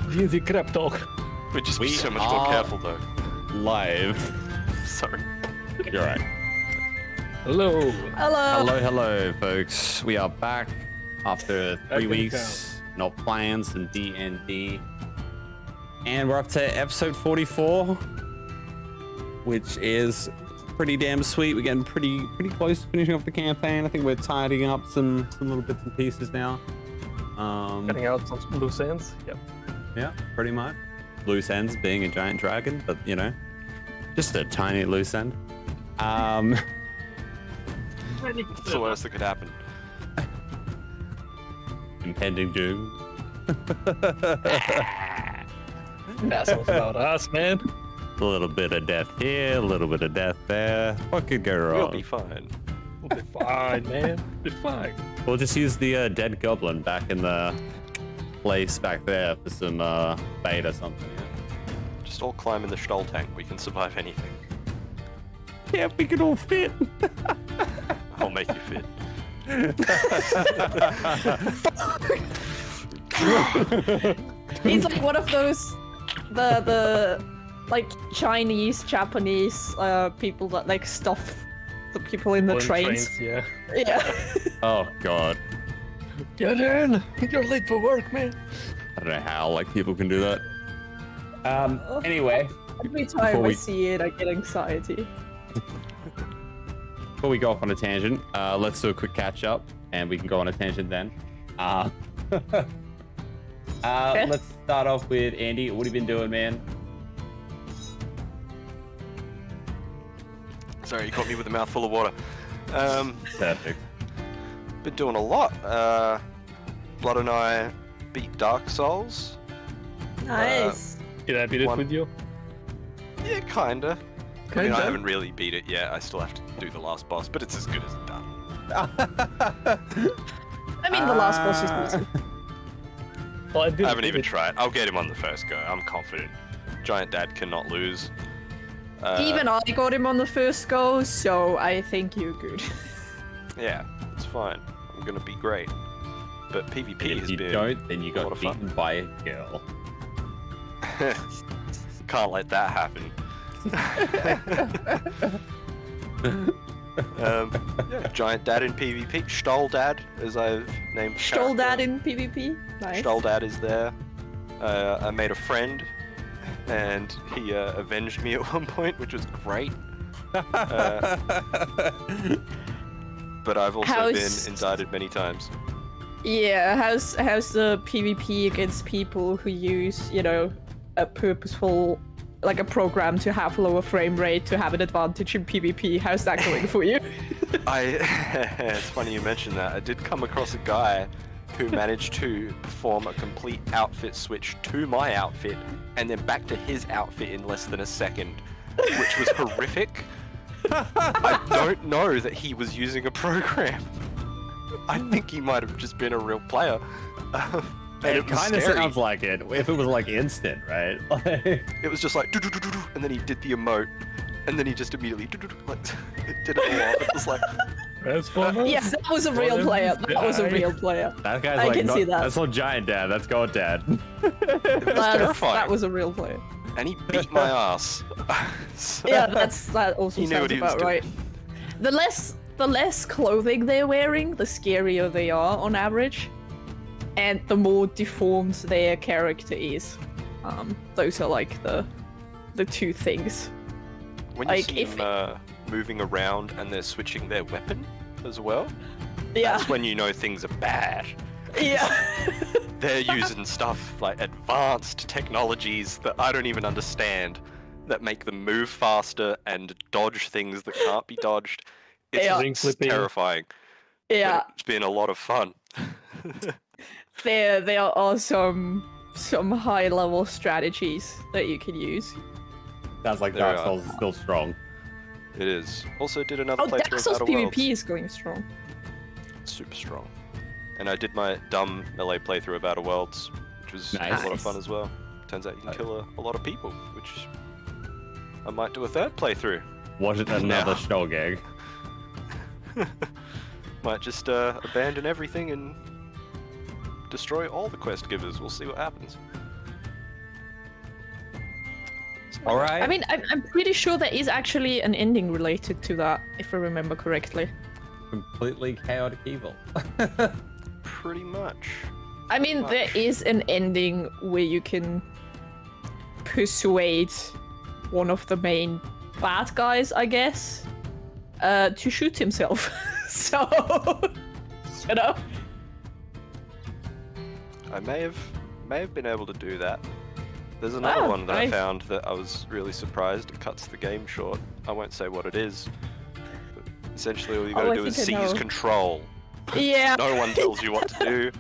D&D crap talk. We'd just be so much more careful though. Live. Sorry. You're right. Hello. Hello, folks. We are back after 3 weeks. Not playing some D&D, and we're up to episode 44, which is pretty damn sweet. We're getting pretty close to finishing off the campaign. I think we're tidying up some little bits and pieces now. Cutting out some loose ends. Yep. Yeah, pretty much. Loose ends being a giant dragon, but you know, just a tiny loose end. That's the worst that could happen. Impending doom. That's all about us, man. A little bit of death here, a little bit of death there. What could go wrong? We'll be fine. We'll be fine, man. We'll be fine. We'll just use the dead goblin back in the place back there for some bait or something. Yeah. Just all climb in the Stoll tank. We can survive anything. Yeah, we can all fit. I'll make you fit. He's like one of those the like Chinese, Japanese people that like stuff the people in the trains. Yeah. Yeah. Oh god. Get in! You're late for work, man. I don't know how like people can do that. Anyway. Every time I see it, I get anxiety. Before we go off on a tangent, let's do a quick catch up, and we can go on a tangent then. Okay. Let's start off with Andy. What have you been doing, man? Sorry, you caught me with a mouthful of water. Perfect. Been doing a lot. Blood and I beat Dark Souls. Nice. Did I beat it with you? Yeah, kinda. I mean, Kinda? I haven't really beat it yet. I still have to do the last boss, but it's as good as done. I mean, the last boss is easy. Well, I haven't even tried. I'll get him on the first go. I'm confident. Giant Dad cannot lose. Even I got him on the first go, so I think you're good. Yeah, it's fine. I'm gonna be great. But PvP If has you been don't, then you a lot got of fun. beaten by a girl. Can't let that happen. Yeah, Giant Dad in PvP. Stoll Dad, as I've named. the Stoll character. Dad in PvP. Nice. Stoll Dad is there. I made a friend, and he avenged me at one point, which was great. But I've also been indicted many times. Yeah, how's the PvP against people who use, you know, a purposeful, like a program to have lower frame rate to have an advantage in PvP? How's that going for you? It's funny you mentioned that. I did come across a guy who managed to perform a complete outfit switch to my outfit and then back to his outfit in less than a second, which was horrific. I don't know that he was using a program. I think he might have just been a real player. And it kind of sounds like it, if it was like instant, right? It was just like, "Do-do-do-do-do," and then he did the emote, and then he just immediately like, did it all off. It was like... Yes, that was a real player. That was a real player. That guy's I like, can see that. That's not Giant Dad, that's God Dad. It was terrifying. That was a real player. And he beat my ass. So, Yeah, that also he knew sounds what he was about right. The less clothing they're wearing, the scarier they are on average, and the more deformed their character is. Those are like the two things. When you like, see them moving around and they're switching their weapon as well, Yeah. that's when you know things are bad. Yeah. They're using stuff like advanced technologies that I don't even understand that make them move faster and dodge things that can't be dodged. It's terrifying. Yeah. But it's been a lot of fun. There are some high level strategies that you can use. Sounds like Dark Souls is still strong. It is. Also did another Oh, playthrough Dark of Souls Outer PvP Worlds. is going strong. Super strong. And I did my dumb LA playthrough of Outer Worlds, which was a lot of fun as well. Turns out you can kill a lot of people, which I might do a third playthrough. Wasn't another Stoll gag. Might just abandon everything and destroy all the quest givers. We'll see what happens. All right. I mean, I'm pretty sure there is actually an ending related to that, if I remember correctly. Completely chaotic evil. Pretty much. I mean, there is an ending where you can persuade one of the main bad guys, I guess, to shoot himself. So, you know. I may have been able to do that. There's another one that I found that I was really surprised. It cuts the game short. I won't say what it is. But essentially, all you gotta do is seize control. Yeah. No one tells you what to do.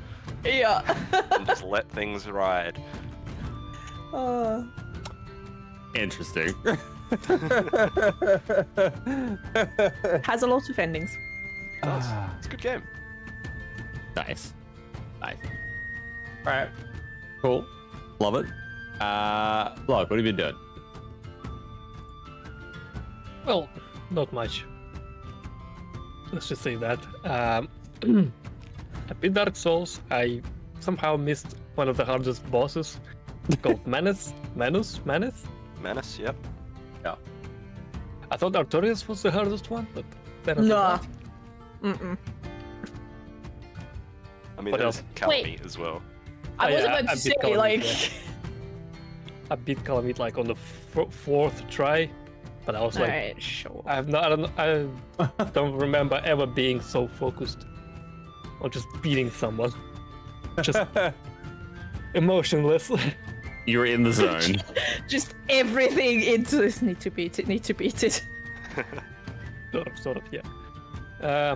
Yeah. And just let things ride. Interesting. Has a lot of endings. It does. It's a good game. Nice. Nice. All right. Cool. Love it. Look, what have you been doing? Well, not much. Let's just say that. I beat Dark Souls. I somehow missed one of the hardest bosses called Manus, Menace, yep. Yeah. I thought Artorias was the hardest one, but apparently Nah. not. I mean, What there's else? Calamite as well. I was yeah, about I to beat say, Calamite, like... yeah. I beat Calamite like on the fourth try, but I was like, Alright, sure. I don't remember ever being so focused on just beating someone. Just emotionless. You're in the zone. Just everything into this. Need to beat it. Sort of, yeah.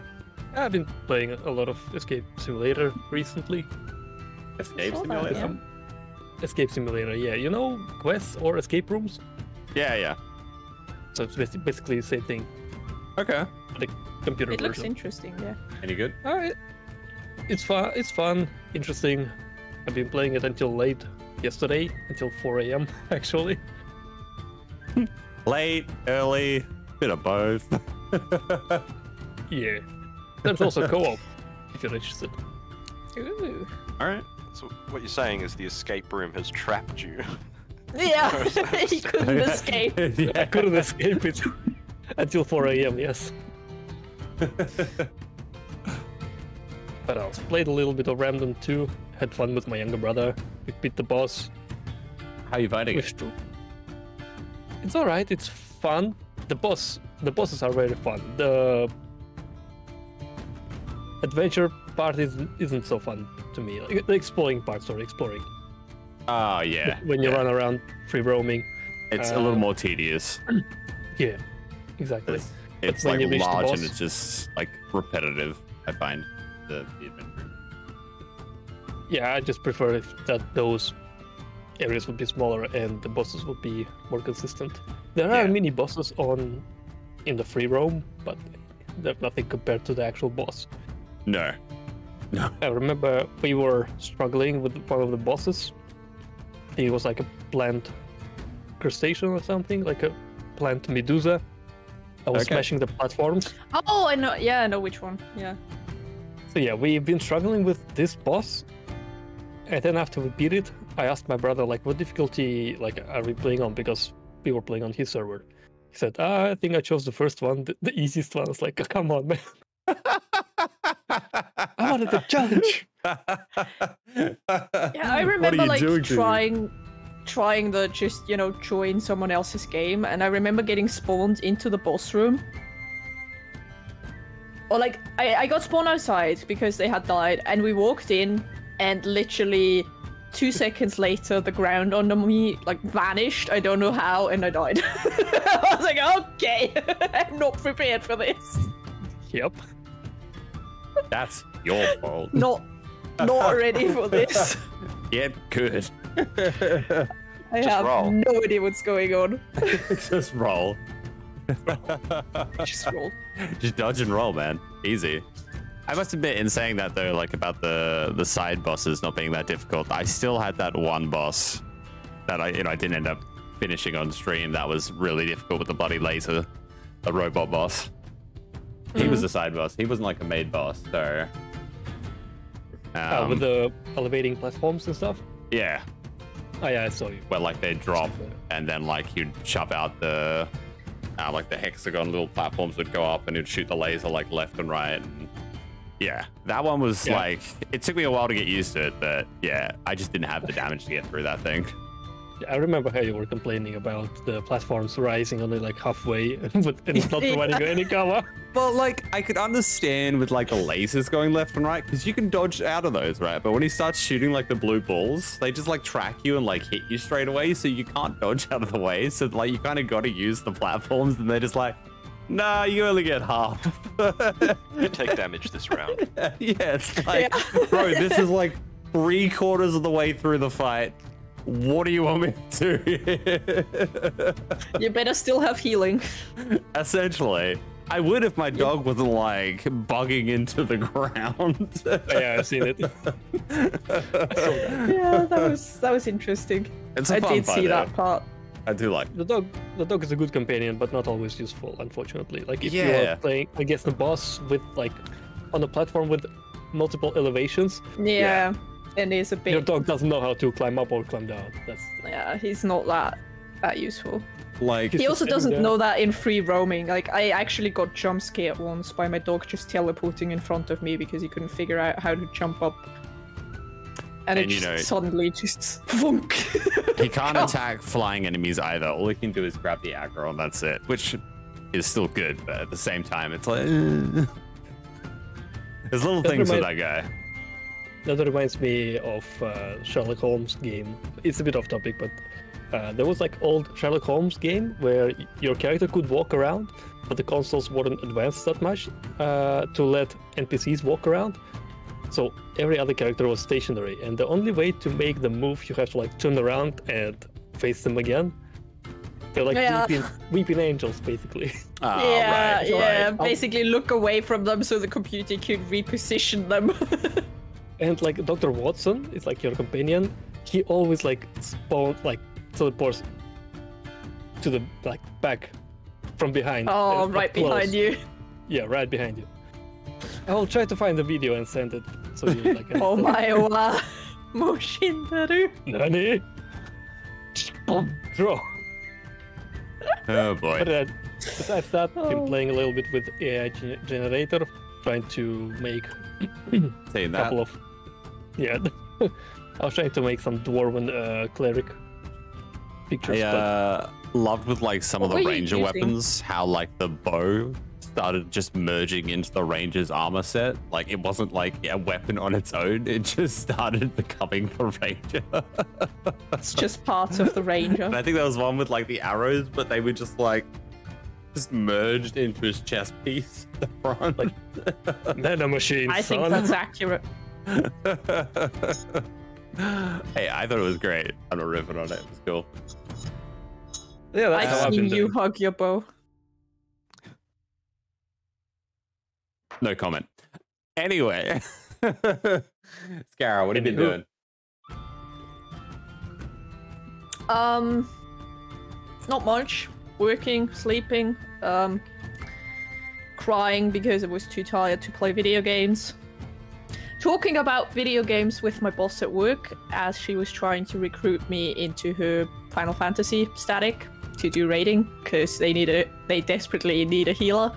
I've been playing a lot of Escape Simulator recently. Escape saw that, simulator. yeah. Escape Simulator, yeah. You know, quests or escape rooms? Yeah, yeah. So it's basically the same thing. Okay. The computer It looks version. interesting, yeah. Any good? Alright. It's fun, interesting. I've been playing it until late yesterday, until 4 a.m. actually. Late, early, bit of both. Yeah. There's also co-op, if you're interested. Ooh. All right. So what you're saying is the escape room has trapped you. Yeah, he couldn't escape. I couldn't escape it until 4 a.m., yes. But I also played a little bit of Ramdon 2, had fun with my younger brother. We beat the boss. How you fighting it? It's alright, it's fun. The bosses are very fun. The adventure part isn't so fun to me. Like, the exploring part, exploring. Oh, yeah. When you yeah. run around free roaming. It's a little more tedious. Yeah, exactly. It's when like you reach the large and boss- it's just like repetitive, I find, the adventure. Yeah, I just prefer that those areas would be smaller and the bosses would be more consistent. There are Yeah. mini bosses in the free roam, but they're nothing compared to the actual boss. No. No. I remember we were struggling with one of the bosses. He was like a plant crustacean or something, like a plant medusa. I was Okay. smashing the platforms. Oh, I know. Yeah, I know which one. Yeah. So yeah, we've been struggling with this boss. And then after we beat it, I asked my brother, like, what difficulty are we playing on? Because we were playing on his server. He said, I think I chose the first one, the easiest one. I was like, oh, come on, man. I wanted the challenge. Yeah, I remember like doing to me? trying the just, join someone else's game, and I remember getting spawned into the boss room. Or like I got spawned outside because they had died, and we walked in, and literally 2 seconds later the ground under me vanished. I don't know how, and I died. I was like, okay, I'm not prepared for this. Yep. That's your fault. Not ready for this. Get good. I have roll. no idea what's going on. Just roll. Just roll. Just dodge and roll, man. Easy. I must admit, in saying that though, like about the side bosses not being that difficult, I still had that one boss that I didn't end up finishing on stream. That was really difficult with the bloody laser, a robot boss. He was the side boss. He wasn't like a main boss, so. With the elevating platforms and stuff. Yeah. Oh yeah, I saw you. where like they drop and then like you'd shove out the like the hexagon little platforms would go up and it'd shoot the laser like left and right. And yeah, that one was like, it took me a while to get used to it, but yeah, I just didn't have the damage to get through that thing. I remember how you were complaining about the platforms rising only like halfway and not providing you any cover. But like, I could understand with like the lasers going left and right because you can dodge out of those, right? But when he starts shooting like the blue balls, they just like track you and like hit you straight away, so you can't dodge out of the way. So like, you kind of got to use the platforms, and they're just like, nah, you only get half. You take damage this round. Yeah, it's like, bro, this is like 3/4 of the way through the fight. What do you want me to do? You better still have healing. Essentially. I would if my dog wasn't like bugging into the ground. Yeah, I've seen it. Yeah, that was interesting. It's a I fun did fight, see though. that part. I do like The dog is a good companion, but not always useful, unfortunately. Like if you Yeah. are playing against the boss with like on a platform with multiple elevations, Yeah, and he's a your bit. dog doesn't know how to climb up or climb down. That's Yeah, he's not that useful. like He also sitting doesn't there. know that in free roaming. Like, I actually got jump scared once by my dog just teleporting in front of me because he couldn't figure out how to jump up. And it And, you just know- suddenly just thunk. he can't attack flying enemies either. All he can do is grab the aggro and that's it, which is still good, but at the same time, it's like there's little That things with remind- that guy. That reminds me of Sherlock Holmes game. It's a bit off topic, but there was like old Sherlock Holmes game where your character could walk around, but the consoles weren't advanced that much to let NPCs walk around. So every other character was stationary, and the only way to make them move, you have to like turn around and face them again. They're like Yeah. weeping angels, basically. Oh, yeah, right, yeah. right. Basically, look away from them so the computer could reposition them. And like Dr. Watson is like your companion. He always like teleports to the like back from behind. Oh, and right up close. behind you. Yeah, right behind you. I'll try to find the video and send it so you like. Oh my wa. Moshindaru. Nani? Throw. Oh But boy. besides that, Oh. been playing a little bit with AI generator, trying to make Saying a that. couple of. Yeah, I was trying to make some dwarven cleric pictures, I loved with like some of What the were you ranger using? weapons how like the bow started just merging into the ranger's armor set. Like it wasn't like a weapon on its own, it just started becoming the ranger. It's just part of the ranger. And I think there was one with like the arrows, but they were just like just merged into his chest piece at the front. Like, but nano machine. I think son. that's accurate. Hey, I thought it was great. I'm not riffing on it. It was cool. Yeah, that's how I've I've seen been you doing. hug your bow. No comment. Anyway, Scarra, what have you been Anywho. doing? Not much. Working, sleeping, crying because I was too tired to play video games. Talking about video games with my boss at work as she was trying to recruit me into her Final Fantasy static to do raiding because they desperately need a healer.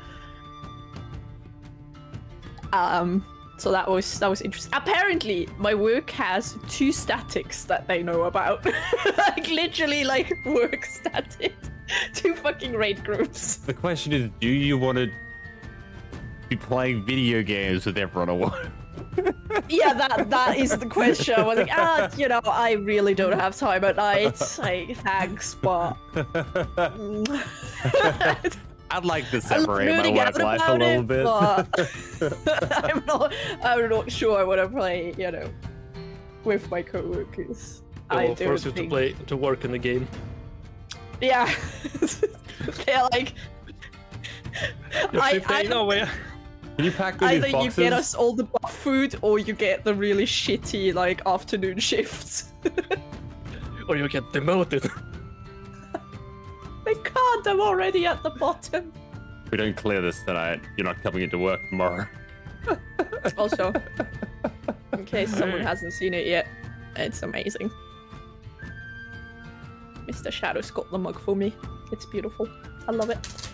So that was interesting. Apparently, my work has 2 statics that they know about. Like literally, like work statics. 2 fucking raid groups. The question is, do you want to be playing video games with everyone at work? Yeah, that is the question. I was like, I really don't have time at night. Like, thanks, but I'd like to I'm separate my nerding work out life a about little it, bit. but I'm not sure I want to play, with my coworkers. They I will don't force you think. to work in the game. Yeah, they're like, Your shift ain't nowhere. Can you pack through either these you boxes? get us all the buff food or you get the really shitty afternoon shifts. Or you get demoted. I can't. I'm already at the bottom. If we don't clear this tonight, you're not coming into work tomorrow. Also, in case someone hasn't seen it yet, it's amazing. Mr. Shadow's got the mug for me. It's beautiful. I love it.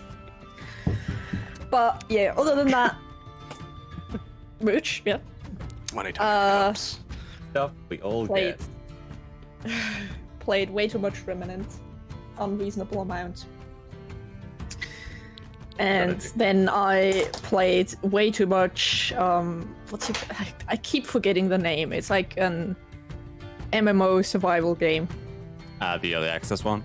But yeah, other than that, Mooch, yeah. Money time cups. Stuff we all Played. get. Played way too much Remnant. Unreasonable amount. And then I played way too much, what's it? I keep forgetting the name. It's like an MMO survival game. The early access one?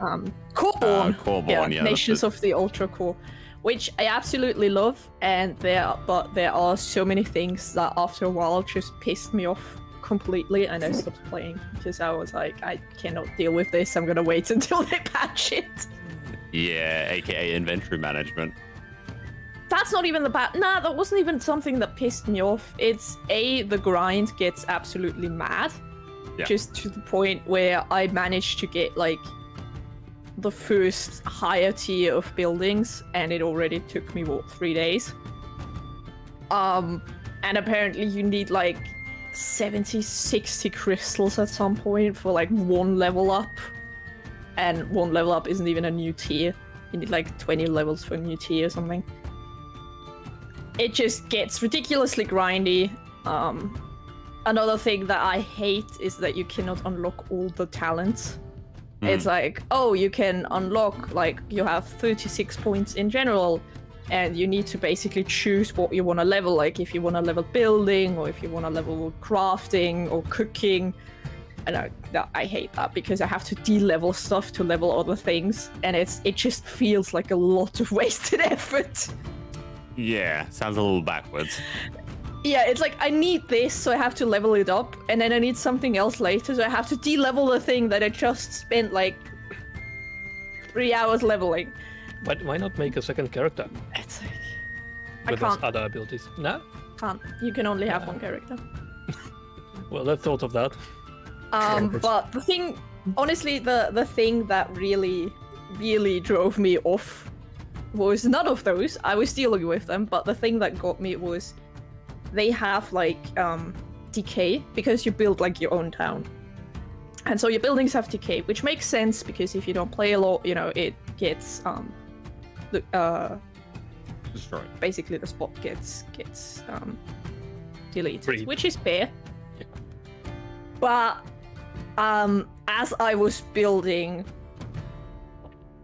Coreborn. Coreborn, yeah. Nations of the Ultra Core, which I absolutely love, but there are so many things that after a while just pissed me off completely, and I stopped playing because I was like, I cannot deal with this. I'm gonna wait until they patch it. Yeah, aka inventory management. That's not even the bad. Nah, that wasn't even something that pissed me off. It's the grind gets absolutely mad. Yeah. Just to the point where I managed to get like the first higher tier of buildings, and it already took me what, 3 days. And apparently you need like 70-60 crystals at some point for like 1 level up, and 1 level up isn't even a new tier. You need like 20 levels for a new tier or something. It just gets ridiculously grindy. Another thing that I hate is that you cannot unlock all the talents. It's like, oh, you can unlock, like, you have 36 points in general, and you need to basically choose what you want to level, like if you want to level building, or if you want to level crafting or cooking. And I hate that because I have to de-level stuff to level other things, and it just feels like a lot of wasted effort. Yeah, sounds a little backwards. Yeah, it's like, I need this, so I have to level it up, and then I need something else later, so I have to de-level the thing that I just spent like 3 hours leveling. But why not make a second character It's like, I with can't. other abilities? No? Can't. You can only have one character. Well, I thought of that. But the thing, honestly, the thing that really, really drove me off was none of those. I was dealing with them, but the thing that got me was they have like decay because you build like your own town, and so your buildings have decay, which makes sense because if you don't play a lot, you know, it gets Destroyed. basically the spot gets deleted, Freed. which is fair. But as I was building,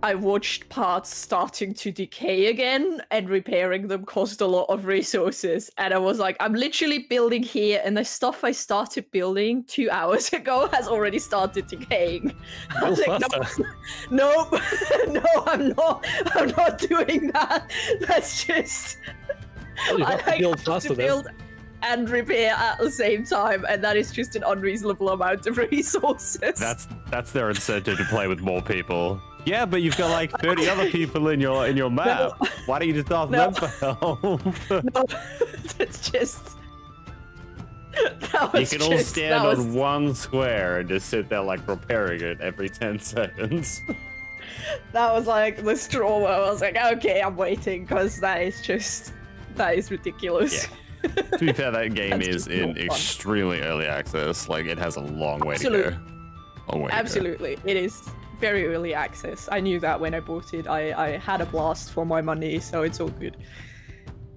I watched parts starting to decay again, and repairing them cost a lot of resources. And I was like, I'm literally building here, and the stuff I started building 2 hours ago has already started decaying. I was like, nope, no, I'm not doing that. That's just... Well, you have to build faster then. build and repair at the same time, and that is just an unreasonable amount of resources. That's their incentive to play with more people. Yeah, but you've got like 30 other people in your map. No. Why don't you just ask them for help? No, it's just... You can all stand on one square and just sit there like repairing it every 10 seconds. That was like the straw where I was like, okay, I'm waiting, because that is ridiculous. Yeah. To be fair, that game That's is just in not fun. extremely early access. Like, it has a long way Absolutely. to go. Long way to go. Absolutely, it is very early access. I knew that when I bought it. I had a blast for my money, so it's all good.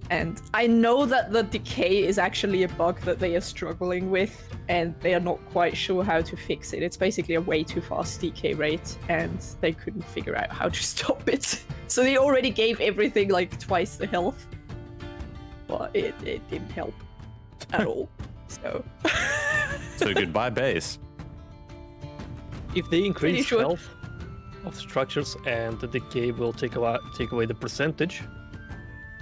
And I know that the decay is actually a bug that they are struggling with, and they are not quite sure how to fix it. It's basically a way too fast decay rate, and they couldn't figure out how to stop it. So they already gave everything like twice the health, but it didn't help at all. So Goodbye base. If they increase sure. health of structures and the decay will take away the percentage,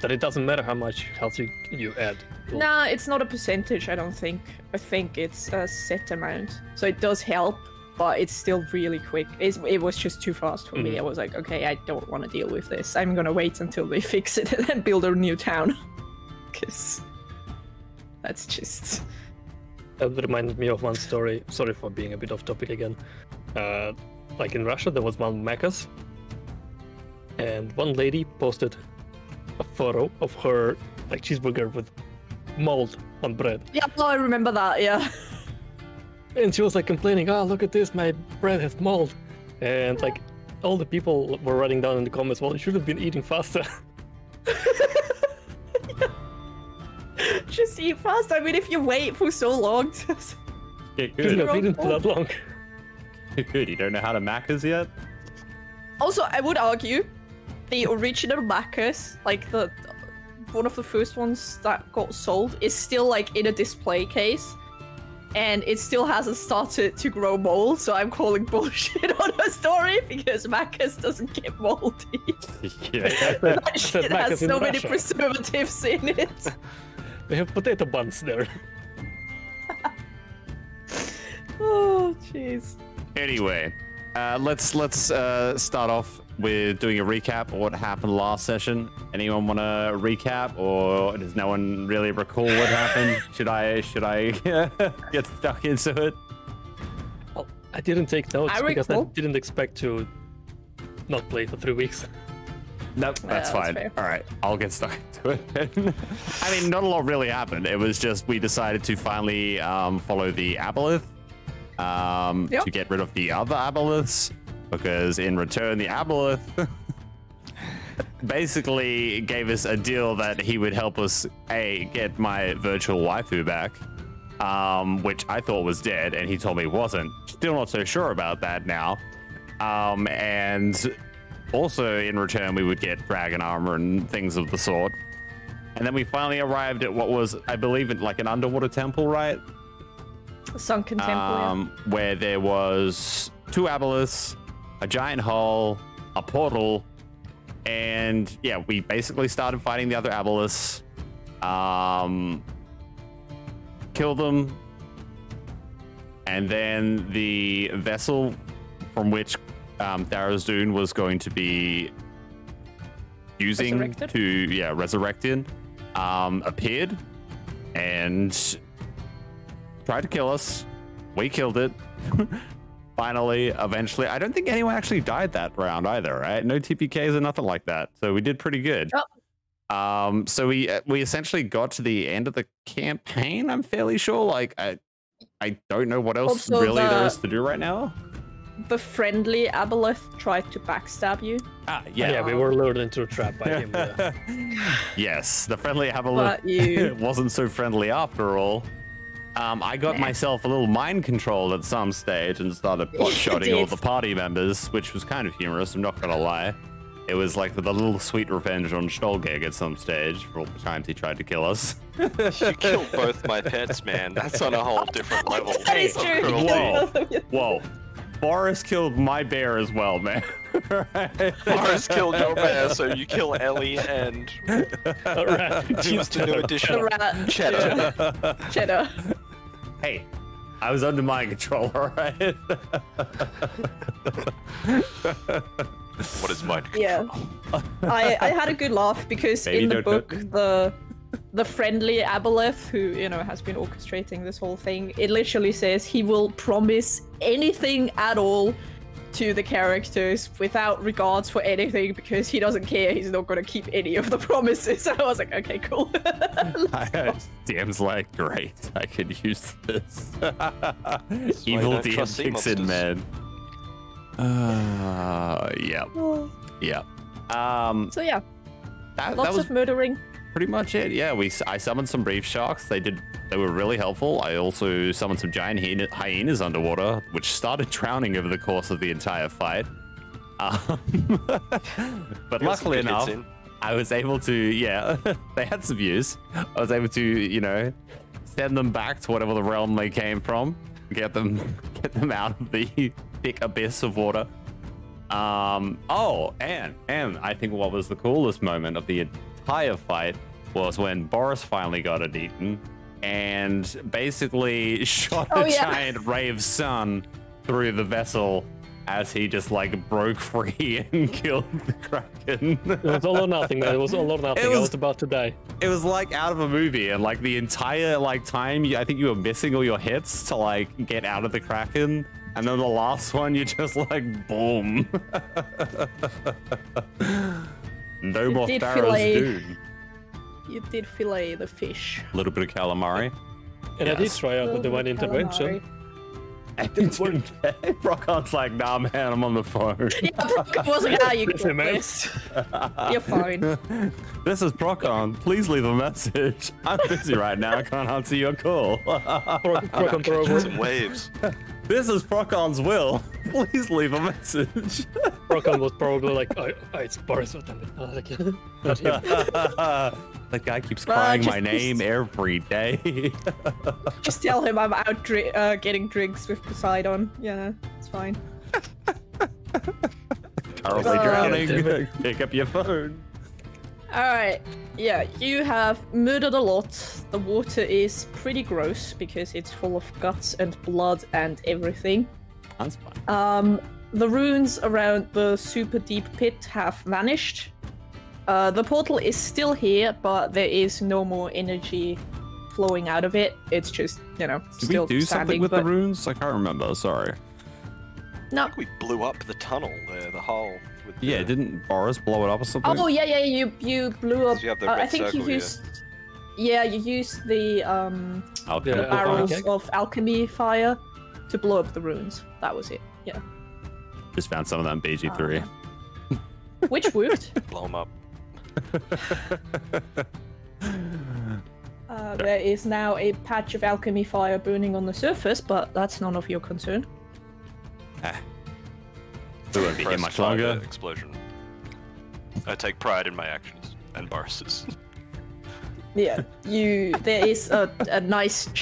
then it doesn't matter how much health you add. Nah, it's not a percentage, I don't think. I think it's a set amount. So it does help, but it's still really quick. It was just too fast for me. I was like, okay, I don't want to deal with this. I'm gonna wait until they fix it and then build a new town. Because that's just... That reminded me of one story. Sorry for being a bit off topic again. Like in Russia, there was one Macca's, and one lady posted a photo of her like cheeseburger with mold on bread. Yeah, no, I remember that, yeah. And she was like complaining, "Oh, look at this, my bread has mold." And like all the people were writing down in the comments, well, you should have been eating faster. Just eat fast. I mean, if you wait for so long, Yeah, You shouldn't good. have eaten for that long. Good. You don't know how to Macca's yet? Also, I would argue the original Macca's, like the one of the first ones that got sold, is still like in a display case, and it still hasn't started to grow mold. So I'm calling bullshit on her story because Macca's doesn't get moldy. Yeah. That shit Macca's has in so many Russia. preservatives in it. They have potato buns there. Oh, jeez. Anyway, let's start off with doing a recap of what happened last session. Anyone want to recap, or does no one really recall what happened? Should I get stuck into it? Well, I didn't take notes I because I recall. didn't expect to not play for 3 weeks. Nope, that's that's fine. fair. All right, I'll get stuck into it. I mean, not a lot really happened. It was just we decided to finally follow the aboleth to get rid of the other aboleths, because in return the aboleth basically gave us a deal that he would help us get my virtual waifu back, which I thought was dead, and he told me wasn't. Still not so sure about that now. And also in return we would get dragon armor and things of the sort. And then we finally arrived at what was, I believe, like an underwater temple, right? Sunken temple. Where there was 2 aboleths, a giant hull, a portal, and yeah, we basically started fighting the other aboleths, killed them, and then the vessel from which Tharizdun was going to be using Resurrected? to resurrected appeared and tried to kill us. We killed it. Finally, eventually. I don't think anyone actually died that round either, right? No TPKs or nothing like that. So we did pretty good. Oh. So we essentially got to the end of the campaign, I'm fairly sure. Like, I don't know what else Also, really there is to do right now. The friendly aboleth tried to backstab you. Yeah, we were lured into a trap by him. Yeah. Yes, the friendly aboleth But you... wasn't so friendly after all. I got myself a little mind controlled at some stage and started pot-shotting all did. the party members, which was kind of humorous, I'm not gonna lie. It was like the little sweet revenge on Stolgeg at some stage for all the times he tried to kill us. You killed both my pets, man. That's on a whole different level. That is of true. cruelty. Whoa. Boris killed my bear as well, man. Boris killed your bear, so you kill Ellie and A rat. who's the new The addition? rat. Cheddar. Cheddar. Hey, I was under mind control, alright? What is mind control? Yeah. I had a good laugh because Baby in the don't book, know. the friendly aboleth who, has been orchestrating this whole thing, it literally says he will promise anything at all to the characters without regards for anything because he doesn't care. He's not going to keep any of the promises. So I was like, okay, cool. DM's like, great, I could use this. why you Evil don't DM trust sea kicks in, monsters. man. Yep. So yeah, That lots was of murdering. pretty much it. Yeah, I summoned some reef sharks. They were really helpful. I also summoned some giant hyenas underwater, which started drowning over the course of the entire fight. But luckily enough, I was able to, they had some use. I was able to, send them back to whatever the realm they came from, get them out of the thick abyss of water. And I think what was the coolest moment of the entire fight was when Boris finally got it eaten and basically shot a giant ray of sun through the vessel as he just like broke free and killed the Kraken. It was all or nothing, man. It was all or nothing. I was about to die. It was like out of a movie, and like the entire time, I think you were missing all your hits to like get out of the Kraken, and then the last one, you just like boom. No more Tharizdun. You did fillet the fish. A little bit of calamari. And I did Yes. try out the divine intervention. Brocon's like, nah, man, I'm on the phone. Yeah, Procon was like, you Yes, got man. this. You're fine. This is Procon. Please leave a message. I'm busy right now. I can't answer your call. Procon throw Catching over. some waves. This is Procon's will. Please leave a message. Procon was probably like, oh, it's Boris. Damn it. Like, not him. That guy keeps crying my just- name every day. Just tell him I'm out getting drinks with Poseidon. Yeah, it's fine. Currently damn drowning. it. Pick up your phone. Alright, yeah, you have murdered a lot. The water is pretty gross because it's full of guts and blood and everything. That's fine. The runes around the super deep pit have vanished. The portal is still here, but there is no more energy flowing out of it. It's just, Did still we do standing, something with the but- runes? I can't remember. Sorry. No. We blew up the tunnel there, the hole. With Yeah, the... didn't Boris blow it up or something? Oh, yeah, you blew up. You have the I red think circle, you yeah. used. Yeah, you used the Okay. Yeah. barrels Okay. of alchemy fire to blow up the runes. That was it. Yeah. Just found some of that in BG3. Which worked. Blow them up. There is now a patch of alchemy fire burning on the surface, but that's none of your concern. We won't be here Press much fire longer. Explosion. I take pride in my actions and Boris's. Yeah, there is a nice chunk